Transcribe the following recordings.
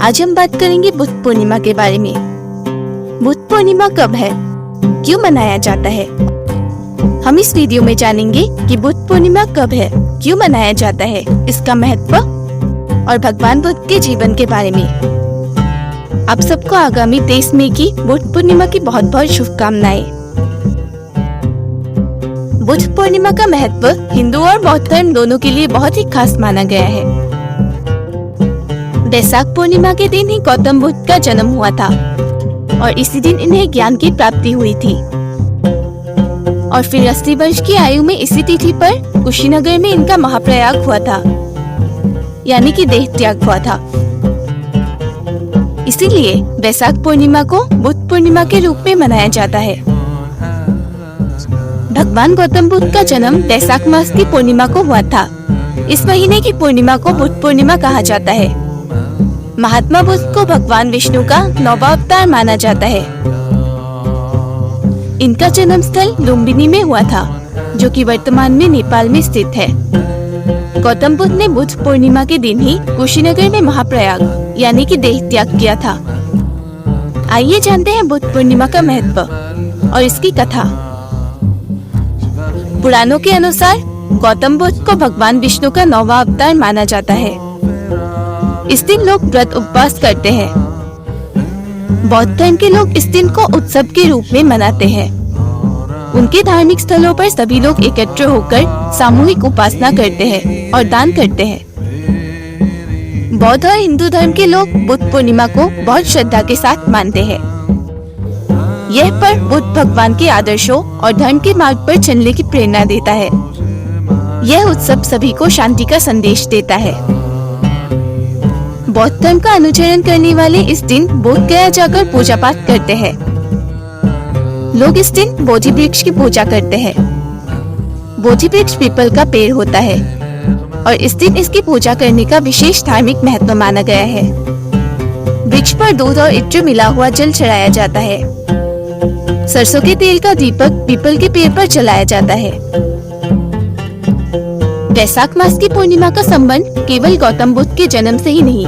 आज हम बात करेंगे बुद्ध पूर्णिमा के बारे में। बुद्ध पूर्णिमा कब है, क्यों मनाया जाता है? हम इस वीडियो में जानेंगे कि बुद्ध पूर्णिमा कब है, क्यों मनाया जाता है, इसका महत्व और भगवान बुद्ध के जीवन के बारे में। आप सबको आगामी 23 मई की बुद्ध पूर्णिमा की बहुत बहुत शुभकामनाएं। बुद्ध पूर्णिमा का महत्व हिंदू और बौद्ध धर्म दोनों के लिए बहुत ही खास माना गया है। वैशाख पूर्णिमा के दिन ही गौतम बुद्ध का जन्म हुआ था और इसी दिन इन्हें ज्ञान की प्राप्ति हुई थी। और फिर 80 वर्ष की आयु में इसी तिथि पर कुशीनगर में इनका महाप्रयाग हुआ था, यानी कि देह त्याग हुआ था। इसीलिए वैशाख पूर्णिमा को बुद्ध पूर्णिमा के रूप में मनाया जाता है। भगवान गौतम बुद्ध का जन्म वैशाख मास की पूर्णिमा को हुआ था। इस महीने की पूर्णिमा को बुद्ध पूर्णिमा कहा जाता है। महात्मा बुद्ध को भगवान विष्णु का 9वां अवतार माना जाता है। इनका जन्म स्थल लुम्बिनी में हुआ था, जो कि वर्तमान में नेपाल में स्थित है। गौतम बुद्ध ने बुद्ध पूर्णिमा के दिन ही कुशीनगर में महाप्रयाग यानी कि देह त्याग किया था। आइए जानते हैं बुद्ध पूर्णिमा का महत्व और इसकी कथा। पुराणों के अनुसार गौतम बुद्ध को भगवान विष्णु का 9वां अवतार माना जाता है। इस दिन लोग व्रत उपवास करते हैं। बौद्ध धर्म के लोग इस दिन को उत्सव के रूप में मनाते हैं। उनके धार्मिक स्थलों पर सभी लोग एकत्र होकर सामूहिक उपासना करते हैं और दान करते हैं। बौद्ध और हिंदू धर्म के लोग बुद्ध पूर्णिमा को बहुत श्रद्धा के साथ मानते हैं। यह पर्व बुद्ध भगवान के आदर्शों और धर्म के मार्ग पर चलने की प्रेरणा देता है। यह उत्सव सभी को शांति का संदेश देता है। बौद्ध धर्म का अनुसरण करने वाले इस दिन बोध गया जाकर पूजा पाठ करते हैं। लोग इस दिन बोधि वृक्ष की पूजा करते हैं। बोधि वृक्ष पीपल का पेड़ होता है और इस दिन इसकी पूजा करने का विशेष धार्मिक महत्व माना गया है। वृक्ष पर दूध और इत्र मिला हुआ जल चढ़ाया जाता है। सरसों के तेल का दीपक पीपल के पेड़ पर जलाया जाता है। वैशाख मास की पूर्णिमा का संबंध केवल गौतम बुद्ध के जन्म से ही नहीं,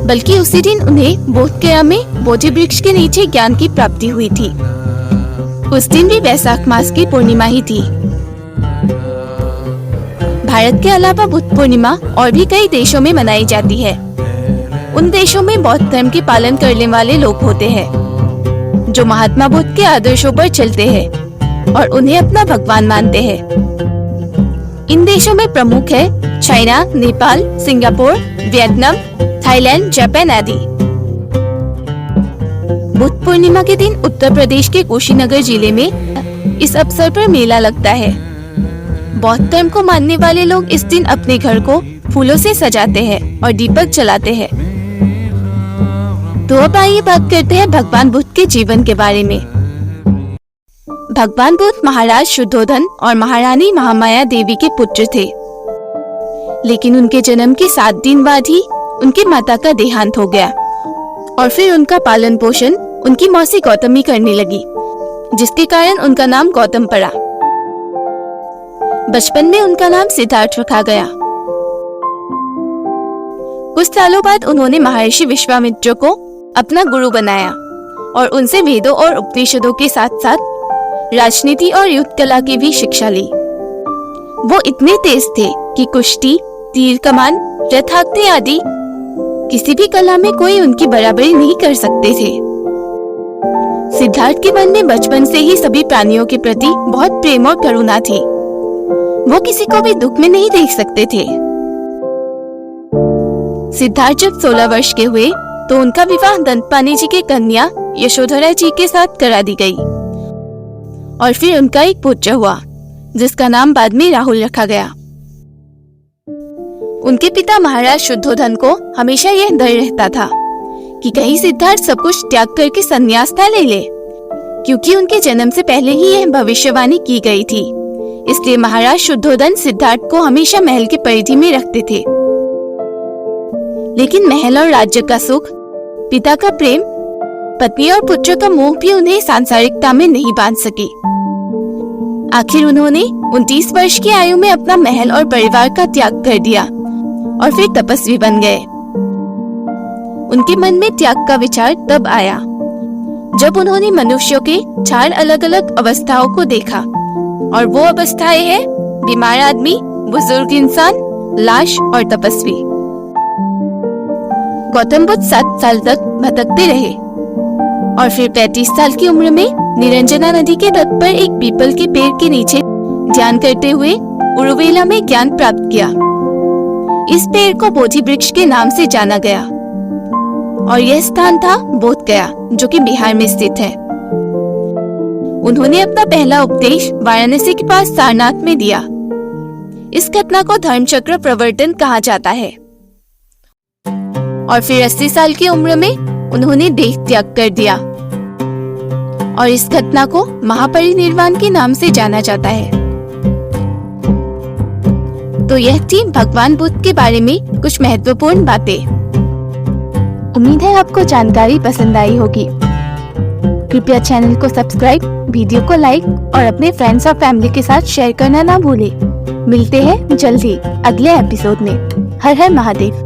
बल्कि उसी दिन उन्हें बोध गया में बोधि वृक्ष के नीचे ज्ञान की प्राप्ति हुई थी। उस दिन भी वैशाख मास की पूर्णिमा ही थी। भारत के अलावा बुद्ध पूर्णिमा और भी कई देशों में मनाई जाती है। उन देशों में बौद्ध धर्म के पालन करने वाले लोग होते हैं, जो महात्मा बुद्ध के आदर्शों पर चलते हैं और उन्हें अपना भगवान मानते हैं। इन देशों में प्रमुख है China, Nepal, Singapore, Vietnam, Thailand, Japan आदि। बुद्ध पूर्णिमा के दिन उत्तर प्रदेश के कुशीनगर जिले में इस अवसर पर मेला लगता है। बौद्ध धर्म को मानने वाले लोग इस दिन अपने घर को फूलों से सजाते हैं और दीपक जलाते हैं। तो अब आइए बात करते हैं भगवान बुद्ध के जीवन के बारे में। भगवान बुद्ध महाराज शुद्धोधन और महारानी महामाया देवी के पुत्र थे, लेकिन उनके जन्म के 7 दिन बाद ही उनकी माता का देहांत हो गया और फिर उनका पालन पोषण उनकी मौसी गौतमी करने लगी, जिसके कारण उनका नाम गौतम पड़ा। बचपन में उनका नाम सिद्धार्थ रखा गया। कुछ सालों बाद उन्होंने महर्षि विश्वामित्र को अपना गुरु बनाया और उनसे वेदों और उपनिषदों के साथ साथ राजनीति और युद्ध कला की भी शिक्षा ली। वो इतने तेज थे कि कुश्ती, तीर कमान, रथ हाँकते आदि किसी भी कला में कोई उनकी बराबरी नहीं कर सकते थे। सिद्धार्थ के मन में बचपन से ही सभी प्राणियों के प्रति बहुत प्रेम और करुणा थी। वो किसी को भी दुख में नहीं देख सकते थे। सिद्धार्थ जब 16 वर्ष के हुए तो उनका विवाह दंतपानी जी के कन्या यशोधरा जी के साथ करा दी गई और फिर उनका एक पुत्र हुआ, जिसका नाम बाद में राहुल रखा गया। उनके पिता महाराज शुद्धोधन को हमेशा यह डर रहता था कि कहीं सिद्धार्थ सब कुछ त्याग करके संन्यास न ले ले, क्योंकि उनके जन्म से पहले ही यह भविष्यवाणी की गई थी। इसलिए महाराज शुद्धोधन सिद्धार्थ को हमेशा महल के परिधि में रखते थे। लेकिन महल और राज्य का सुख, पिता का प्रेम, पत्नी और पुत्र का मोह भी उन्हें सांसारिकता में नहीं बांध सके। आखिर उन्होंने 29 वर्ष की आयु में अपना महल और परिवार का त्याग कर दिया और फिर तपस्वी बन गए। उनके मन में त्याग का विचार तब आया जब उन्होंने मनुष्यों के 4 अलग-अलग अवस्थाओं को देखा, और वो अवस्थाएं हैं बीमार आदमी, बुजुर्ग इंसान, लाश और तपस्वी। गौतम बुद्ध 7 साल तक भटकते रहे और फिर 35 साल की उम्र में निरंजना नदी के तट पर एक पीपल के पेड़ के नीचे ध्यान करते हुए उरुवेला में ज्ञान प्राप्त किया। इस पेड़ को बोधि वृक्ष के नाम से जाना गया और यह स्थान था बोध गया, जो कि बिहार में स्थित है। उन्होंने अपना पहला उपदेश वाराणसी के पास सारनाथ में दिया। इस घटना को धर्मचक्र प्रवर्तन कहा जाता है। और फिर 80 साल की उम्र में उन्होंने देह त्याग कर दिया और इस घटना को महापरिनिर्वाण के नाम से जाना जाता है। तो यह थी भगवान बुद्ध के बारे में कुछ महत्वपूर्ण बातें। उम्मीद है आपको जानकारी पसंद आई होगी। कृपया चैनल को सब्सक्राइब, वीडियो को लाइक और अपने फ्रेंड्स और फैमिली के साथ शेयर करना ना भूलें। मिलते हैं जल्दी अगले एपिसोड में। हर हर महादेव।